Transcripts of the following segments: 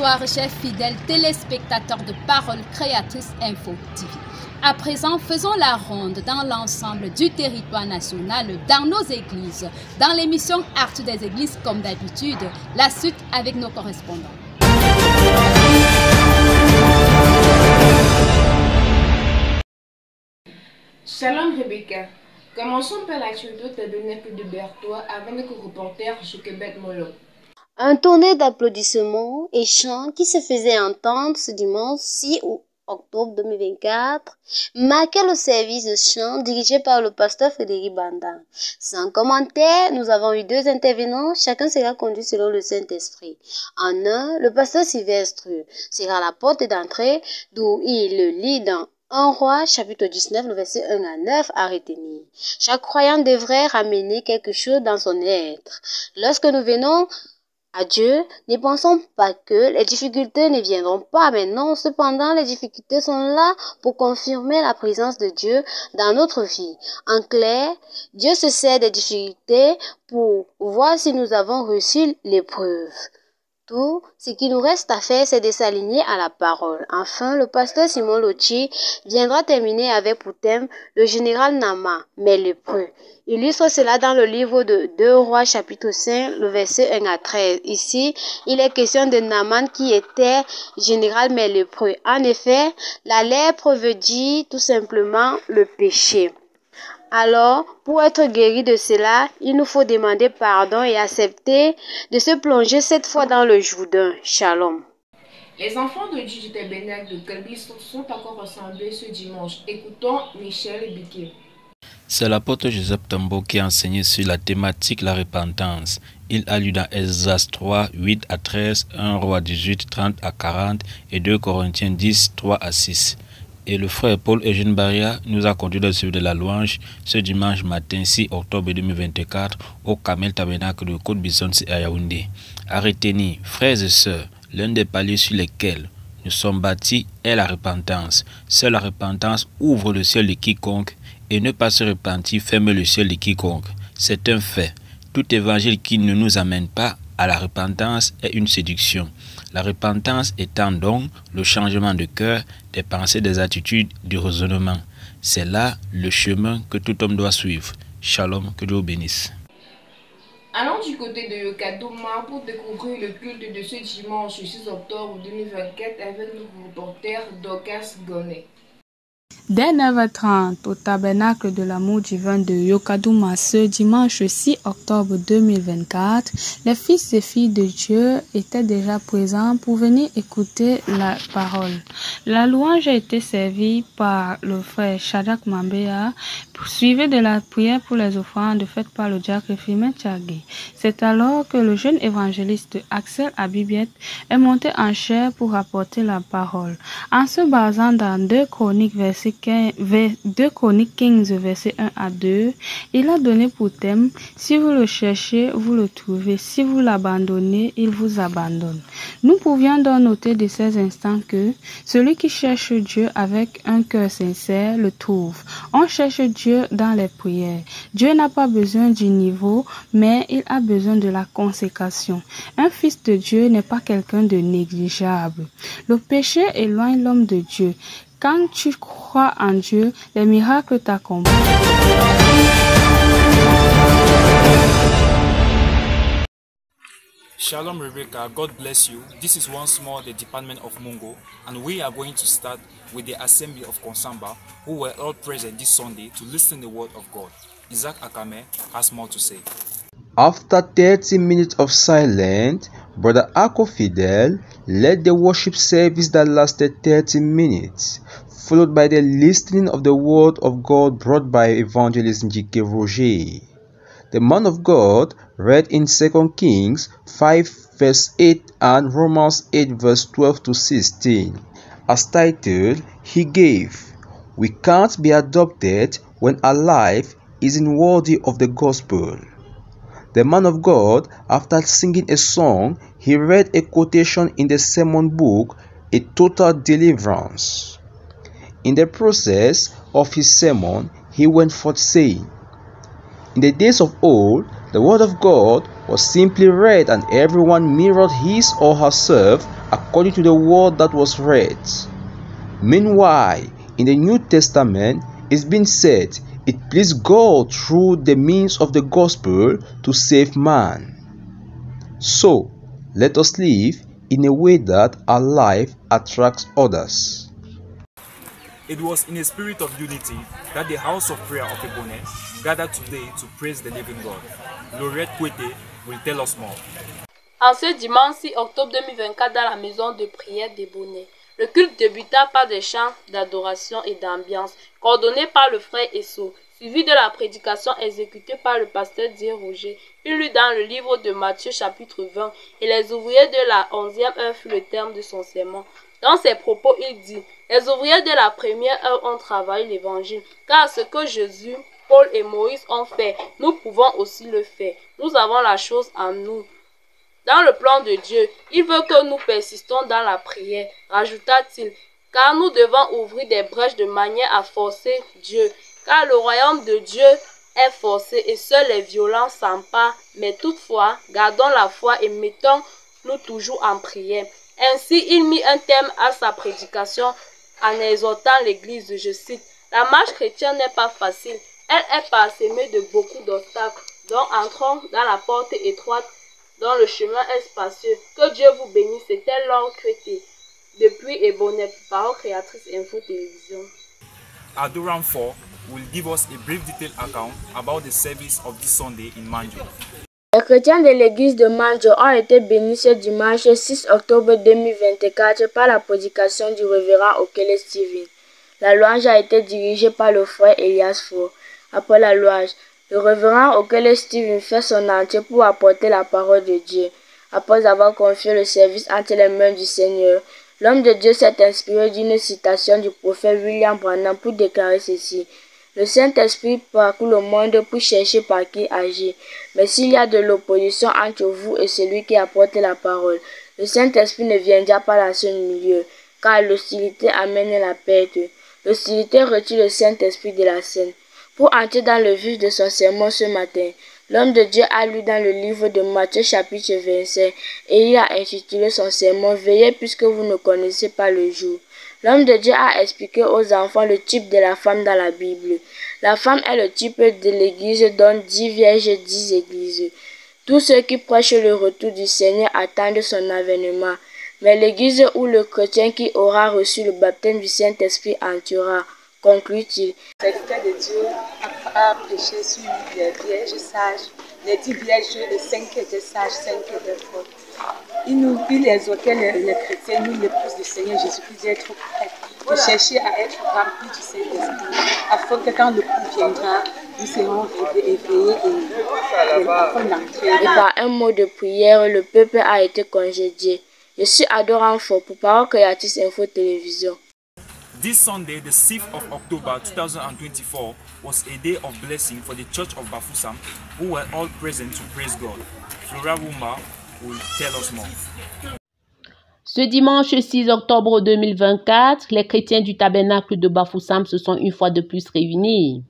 Bonsoir chers fidèles téléspectateurs de Parole Créatrice Info TV. À présent, faisons la ronde dans l'ensemble du territoire national, dans nos églises, dans l'émission Actu des Églises comme d'habitude, la suite avec nos correspondants. Shalom Rebecca. Commençons par l'actualité du tabernacle de Berthois avec notre reporter Joquebed Molo. Un tonnerre d'applaudissements et chants qui se faisait entendre ce dimanche 6 octobre 2024 marquait le service de chant dirigé par le pasteur Frédéric Banda. Sans commentaire, nous avons eu deux intervenants, chacun sera conduit selon le Saint-Esprit. En un, le pasteur Sylvestre sera la porte d'entrée d'où il lit dans 1 Roi, chapitre 19, le verset 1 à 9 à retenir. Chaque croyant devrait ramener quelque chose dans son être. Lorsque nous venons à Dieu, ne pensons pas que les difficultés ne viendront pas, mais non, cependant, les difficultés sont là pour confirmer la présence de Dieu dans notre vie. En clair, Dieu se sert des difficultés pour voir si nous avons reçu l'épreuve. Tout ce qui nous reste à faire, c'est de s'aligner à la parole. Enfin, le pasteur Simon Lochi viendra terminer avec pour thème le général Nama, mais lépreux. Illustre cela dans le livre de 2 Rois, chapitre 5, le verset 1 à 13. Ici, il est question de Naaman qui était général mais lépreux. En effet, la lèpre veut dire tout simplement le péché. Alors, pour être guéri de cela, il nous faut demander pardon et accepter de se plonger cette fois dans le Jourdain. Shalom. Les enfants de Dieu du tabernacle de Calbi sont encore rassemblés ce dimanche. Écoutons Michel Biquet. C'est l'apôtre Joseph Tambo qui a enseigné sur la thématique la repentance. Il a lu dans Esdras 3, 8 à 13, 1 Roi 18, 30 à 40 et 2 Corinthiens 10, 3 à 6. Et le frère Paul Eugène Barria nous a conduit dans le suivi de la louange ce dimanche matin 6 octobre 2024 au Carmel Tabernacle de Côte-Bissonne à Yaoundé. À retenir, frères et sœurs, l'un des paliers sur lesquels nous sommes bâtis est la repentance. Seule la repentance ouvre le ciel de quiconque et ne pas se repentir ferme le ciel de quiconque. C'est un fait. Tout évangile qui ne nous amène pas à la repentance est une séduction. La repentance étant donc le changement de cœur, des pensées, des attitudes, du raisonnement. C'est là le chemin que tout homme doit suivre. Shalom, que Dieu vous bénisse. Allons du côté de Yokadouma pour découvrir le culte de ce dimanche 6 octobre 2024 avec notre reporter Dorcas Gonnet. Dès 9h30 au tabernacle de l'amour divin de Yokadouma ce dimanche 6 octobre 2024, les fils et filles de Dieu étaient déjà présents pour venir écouter la parole. La louange a été servie par le frère Shadrach Mambea, suivi de la prière pour les offrandes faites par le diacre Fimen Tchagé. C'est alors que le jeune évangéliste Axel Abibiet est monté en chair pour apporter la parole. En se basant dans 2 Chroniques 15, verset 1 à 2, il a donné pour thème « Si vous le cherchez, vous le trouvez. Si vous l'abandonnez, il vous abandonne. » Nous pouvions donc noter de ces instants que celui qui cherche Dieu avec un cœur sincère le trouve. On cherche Dieu dans les prières. Dieu n'a pas besoin du niveau, mais il a besoin de la consécration. Un fils de Dieu n'est pas quelqu'un de négligeable. Le péché éloigne l'homme de Dieu. Quand tu crois en Dieu, les miracles t'accompagnent. Shalom Rebecca, God bless you. This is once more the Department of Mungo, and we are going to start with the Assembly of Konsamba, who were all present this Sunday to listen to the word of God. Isaac Akame has more to say. After 30 minutes of silence, Brother Ako Fidel led the worship service that lasted 30 minutes, followed by the listening of the word of God brought by Evangelist Njike Roger. The man of God read in 2 Kings 5 verse 8 and Romans 8 verse 12 to 16. As titled, he gave, "We can't be adopted when our life isn't worthy of the gospel." The man of God, after singing a song, he read a quotation in the sermon book, A Total Deliverance. In the process of his sermon, he went forth saying, "In the days of old, The word of God was simply read and everyone mirrored his or herself according to the word that was read. Meanwhile, in the New Testament, it's been said it pleased God through the means of the gospel to save man. So, let us live in a way that our life attracts others. It was in a spirit of unity that the house of prayer of Ebonne gathered today to praise the living God. Laurette Kouete will tell us more. En ce dimanche 6 octobre 2024 dans la maison de prière d'Ebonne, le culte débuta par des chants d'adoration et d'ambiance coordonnés par le frère Esso, suivi de la prédication exécutée par le pasteur Dieu Roger. Il lut dans le livre de Matthieu chapitre 20 et les ouvriers de la 11e heure fut le terme de son sermon. Dans ses propos, il dit: les ouvriers de la première heure ont travaillé l'évangile, car ce que Jésus, Paul et Moïse ont fait, nous pouvons aussi le faire. Nous avons la chose en nous. Dans le plan de Dieu, il veut que nous persistons dans la prière, rajouta-t-il, car nous devons ouvrir des brèches de manière à forcer Dieu, car le royaume de Dieu est forcé et seuls les violents s'emparent, mais toutefois, gardons la foi et mettons-nous toujours en prière. Ainsi, il mit un thème à sa prédication en exhortant l'Église, je cite, « La marche chrétienne n'est pas facile, elle est parsemée de beaucoup d'obstacles, donc entrons dans la porte étroite, dans le chemin est spacieux. Que Dieu vous bénisse. » C'était Laure Kouete. Depuis Ebonne, Parole Créatrice Info Télévision. Adoram 4 will give us a brief detailed account about the service of this Sunday in Manjo. Les chrétiens de l'église de Manjo ont été bénis ce dimanche 6 octobre 2024 par la prédication du révérend Okele Steven. La louange a été dirigée par le frère Elias Fo. Après la louange, le révérend Okele Steven fait son entier pour apporter la parole de Dieu. Après avoir confié le service entre les mains du Seigneur, l'homme de Dieu s'est inspiré d'une citation du prophète William Branham pour déclarer ceci: le Saint-Esprit parcourt le monde pour chercher par qui agir. Mais s'il y a de l'opposition entre vous et celui qui apporte la parole, le Saint-Esprit ne viendra pas dans ce milieu, car l'hostilité amène la perte. L'hostilité retire le Saint-Esprit de la scène. Pour entrer dans le vif de son sermon ce matin, l'homme de Dieu a lu dans le livre de Matthieu chapitre 25 et il a intitulé son sermon « Veillez puisque vous ne connaissez pas le jour ». L'homme de Dieu a expliqué aux enfants le type de la femme dans la Bible. La femme est le type de l'église dont 10 vierges, 10 églises. Tous ceux qui prêchent le retour du Seigneur attendent son avènement. Mais l'église où le chrétien qui aura reçu le baptême du Saint-Esprit entrera, conclut-il. Le serviteur de Dieu a prêché sur les vierges sages, les 10 vierges et 5 qui étaient sages, 5 qui étaient folles. Il exhortait les chrétiens, nous l'épouse du Seigneur Jésus-Christ, d'être prêts, de chercher à être remplis du Saint-Esprit, afin que quand le coup viendra, nous serons éveillés et afin d'entrer. Et par un mot de prière, le peuple a été congédié. Je suis Adoram Fort pour Parole Créatrice Info Télévision. This Sunday, the 6th of October 2024, was a day of blessing for the Church of Bafoussam, who were all present to praise God. Flora Wumba will tell us more. Ce dimanche 6 octobre 2024, les chrétiens du tabernacle de Bafoussam se sont une fois de plus réunis.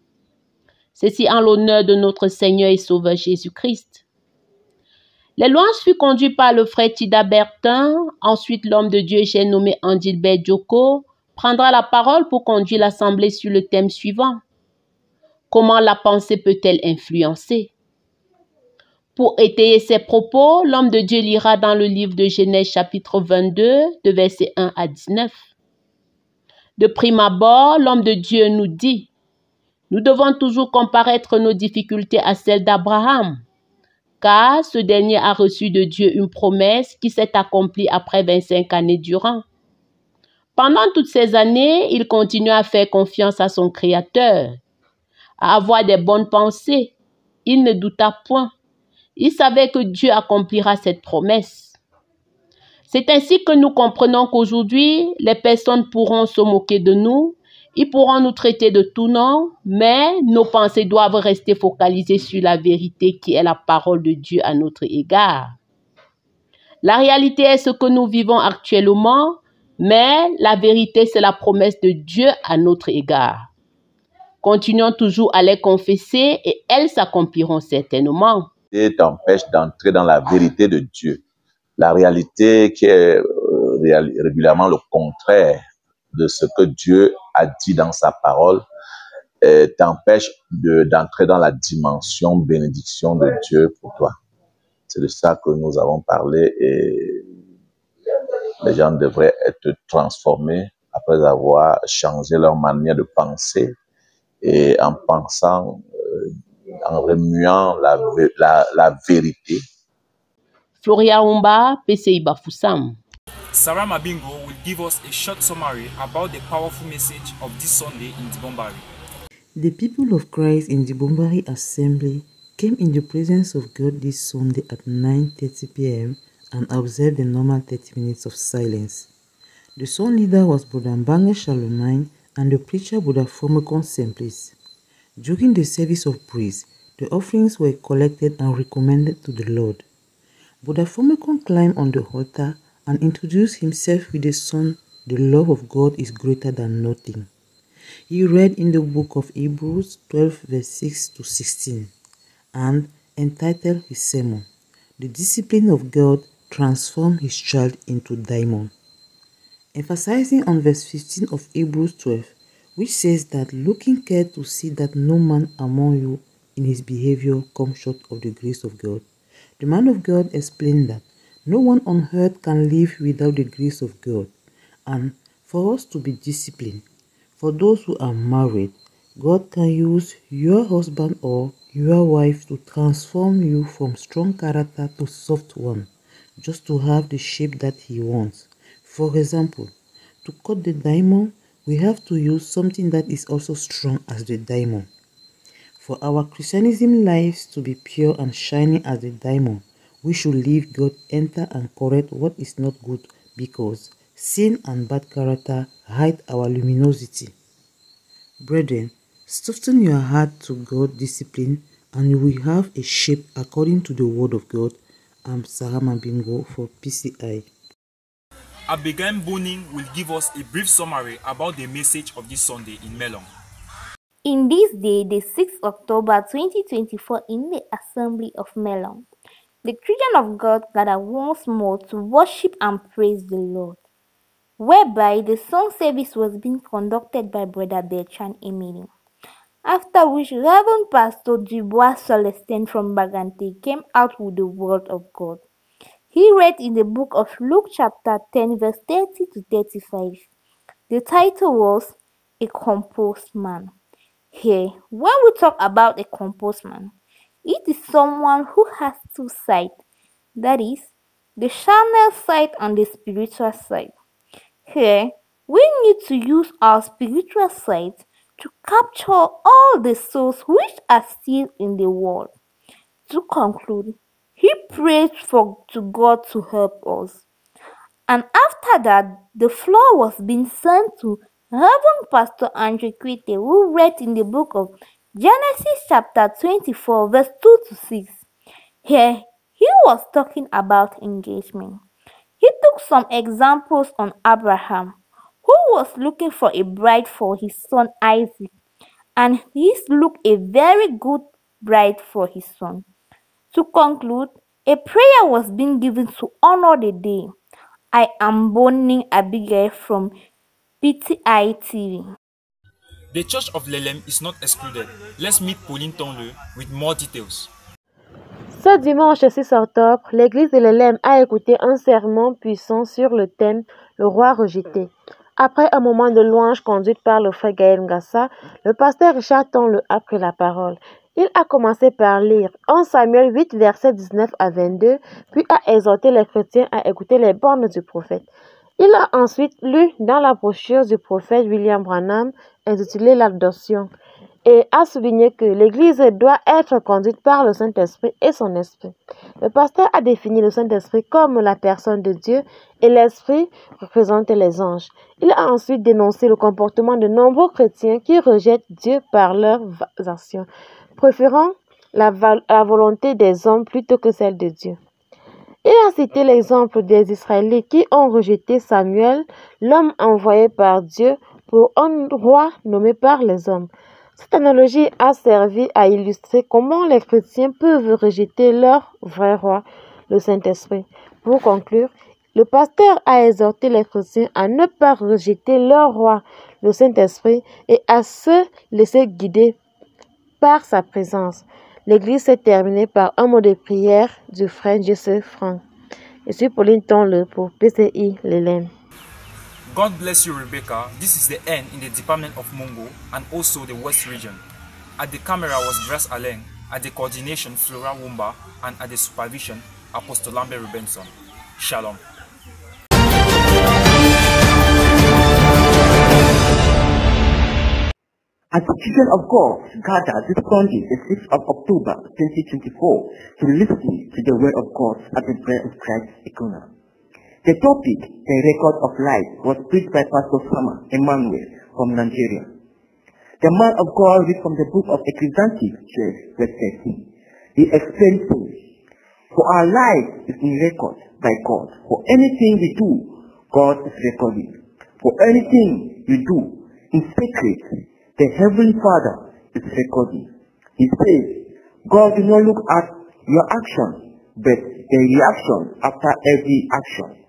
Ceci en l'honneur de notre Seigneur et Sauveur Jésus-Christ. Les louanges furent conduites par le frère Tida Bertin. Ensuite, l'homme de Dieu, j'ai nommé Andilbert Djoko, prendra la parole pour conduire l'assemblée sur le thème suivant. Comment la pensée peut-elle influencer? Pour étayer ses propos, l'homme de Dieu lira dans le livre de Genèse chapitre 22, de versets 1 à 19. De prime abord, l'homme de Dieu nous dit: nous devons toujours comparaître nos difficultés à celles d'Abraham, car ce dernier a reçu de Dieu une promesse qui s'est accomplie après 25 années durant. Pendant toutes ces années, il continue à faire confiance à son Créateur, à avoir des bonnes pensées. Il ne douta point. Il savait que Dieu accomplira cette promesse. C'est ainsi que nous comprenons qu'aujourd'hui, les personnes pourront se moquer de nous, ils pourront nous traiter de tout nom, mais nos pensées doivent rester focalisées sur la vérité qui est la parole de Dieu à notre égard. La réalité est ce que nous vivons actuellement, mais la vérité, c'est la promesse de Dieu à notre égard. Continuons toujours à les confesser et elles s'accompliront certainement. et t'empêche d'entrer dans la vérité de Dieu. La réalité qui est régulièrement le contraire de ce que Dieu a dit dans sa parole t'empêche d'entrer dans la dimension bénédiction de Dieu pour toi. C'est de ça que nous avons parlé et les gens devraient être transformés après avoir changé leur manière de penser et en pensant, en remuant la vérité. Floria Omba, PCI Bafoussam. Sarah Mabingo will give us a short summary about the powerful message of this Sunday in Dibombari. The people of Christ in the Dibombari Assembly came in the presence of God this Sunday at 9:30 p.m. and observed the normal 30 minutes of silence. The song leader was Brother Mbange Charlemagne and the preacher Brother Fomekon Simplice. During the service of praise, the offerings were collected and recommended to the Lord. Brother Fomekon climbed on the altar and introduced himself with the song, "The love of God is greater than nothing." He read in the book of Hebrews 12 verse 6 to 16 and entitled his sermon, "The discipline of God transformed his child into diamond." Emphasizing on verse 15 of Hebrews 12, which says that looking care to see that no man among you in his behavior come short of the grace of God. The man of God explained that no one on earth can live without the grace of God, and for us to be disciplined, for those who are married, God can use your husband or your wife to transform you from strong character to soft one, just to have the shape that he wants. For example, to cut the diamond, we have to use something that is also strong as the diamond. For our Christianism lives to be pure and shining as the diamond, we should leave God enter and correct what is not good, because sin and bad character hide our luminosity. Brethren, soften your heart to God's discipline and you will have a shape according to the word of God. I'm Sarah Mabingo for PCI. Abigail Boning will give us a brief summary about the message of this Sunday in Melong. In this day, the 6th October 2024, in the Assembly of Melong, the children of God gathered once more to worship and praise the Lord, whereby the song service was being conducted by Brother Bertrand Emily. After which, Reverend Pastor Dubois Celestin from Bagante came out with the word of God. He read in the book of Luke chapter 10 verse 30 to 35. The title was A Composed Man. Here, when we talk about a composed man, it is someone who has two sides, that is, the carnal side and the spiritual side. Here, we need to use our spiritual side to capture all the souls which are still in the world. To conclude, he prayed to God to help us. And after that, the floor was being sent to Reverend Pastor Andrew Quite, who read in the book of Genesis chapter 24 verse 2 to 6. Here, he was talking about engagement. He took some examples on Abraham, who was looking for a bride for his son Isaac, and he looked a very good bride for his son. To conclude, a prayer was being given to honor the day. I am Boning Abigail from PTI TV. The Church of Lelem is not excluded. Let's meet Pauline Tonle with more details. Ce dimanche 6 octobre, l'église de Lelem a écouté un sermon puissant sur le thème « Le roi rejeté ». Après un moment de louange conduite par le frère Gaël Ngassa, le pasteur Richard Tonle a pris la parole. Il a commencé par lire 1 Samuel 8, versets 19 à 22, puis a exhorté les chrétiens à écouter les bornes du prophète. Il a ensuite lu dans la brochure du prophète William Branham, intitulée L'Adoption, et a souligné que l'Église doit être conduite par le Saint-Esprit et son Esprit. Le pasteur a défini le Saint-Esprit comme la personne de Dieu et l'Esprit représente les anges. Il a ensuite dénoncé le comportement de nombreux chrétiens qui rejettent Dieu par leurs actions, préférant la volonté des hommes plutôt que celle de Dieu. Il a cité l'exemple des Israélites qui ont rejeté Samuel, l'homme envoyé par Dieu pour un roi nommé par les hommes. Cette analogie a servi à illustrer comment les chrétiens peuvent rejeter leur vrai roi, le Saint-Esprit. Pour conclure, le pasteur a exhorté les chrétiens à ne pas rejeter leur roi, le Saint-Esprit, et à se laisser guider par sa présence. L'église s'est terminée par un mot de prière du frère Jesse Frank. Je suis Pauline Tonle pour PCI Lélène. God bless you, Rebecca. This is the end in the Department of Mungo and also the West region. At the camera was Grace Allen, at the coordination Flora Wumba, and at the supervision Apostle Lambert Rubenson. Shalom. As the children of God gather this Sunday, the 6th of October 2024, to listen to the word of God at the Bread of Christ Icona. The topic, The Record of Life, was preached by Pastor Sama Emmanuel from Nigeria. The man of God read from the book of Ecclesiastes 12, verse 13. He explained so, for our life is in record by God. For anything we do, God is recording. For anything you do in secret, the Heavenly Father is recording. He says, God does not look at your action, but the reaction after every action.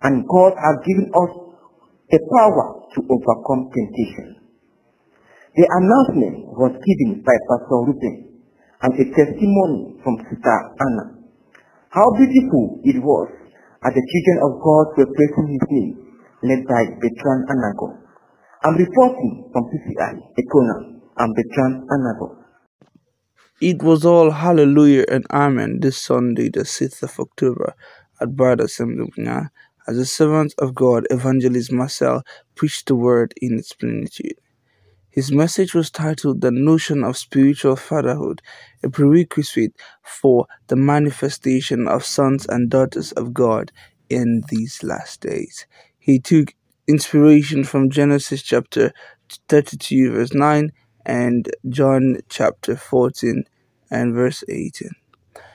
And God has given us the power to overcome temptation. The announcement was given by Pastor Ruben and a testimony from Sister Anna. How beautiful it was as the children of God were praising His name, led by Bertrand Anago. I'm reporting from PCI Icona. I'm Bertrand Anago. It was all hallelujah and amen this Sunday, the 6th of October, at Bride Assembly, as the servant of God, Evangelist Marcel, preached the word in its plenitude. His message was titled The Notion of Spiritual Fatherhood, a prerequisite for the manifestation of sons and daughters of God in these last days. He took inspiration from Genesis chapter 32 verse 9 and John chapter 14 and verse 18.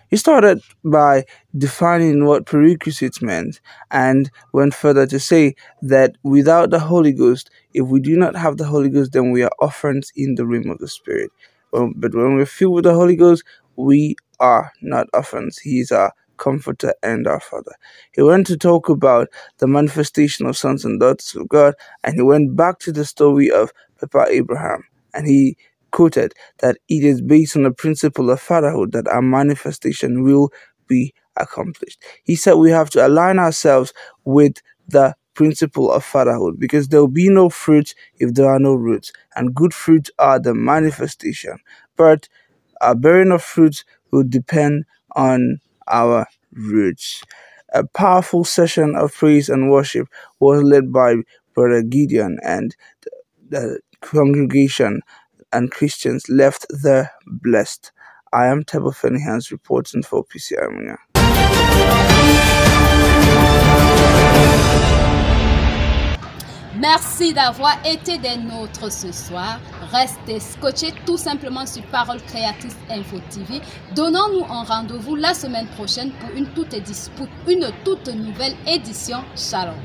He started by defining what prerequisites meant and went further to say that without the Holy Ghost, if we do not have the Holy Ghost, then we are orphans in the realm of the Spirit. But when we're filled with the Holy Ghost, we are not orphans. He is our Comforter and our Father. He went to talk about the manifestation of sons and daughters of God, and he went back to the story of Papa Abraham, and he quoted that it is based on the principle of fatherhood that our manifestation will be accomplished. He said we have to align ourselves with the principle of fatherhood because there will be no fruit if there are no roots, and good fruits are the manifestation, but our bearing of fruits will depend on our roots. A powerful session of praise and worship was led by Brother Gideon, and the congregation and Christians left there blessed. I am Tebo Fenihans reporting for PCI Munya. Merci d'avoir été des nôtres ce soir. Restez scotchés tout simplement sur Parole Créatrice Info TV. Donnons-nous un rendez-vous la semaine prochaine pour une toute nouvelle édition. Shalom.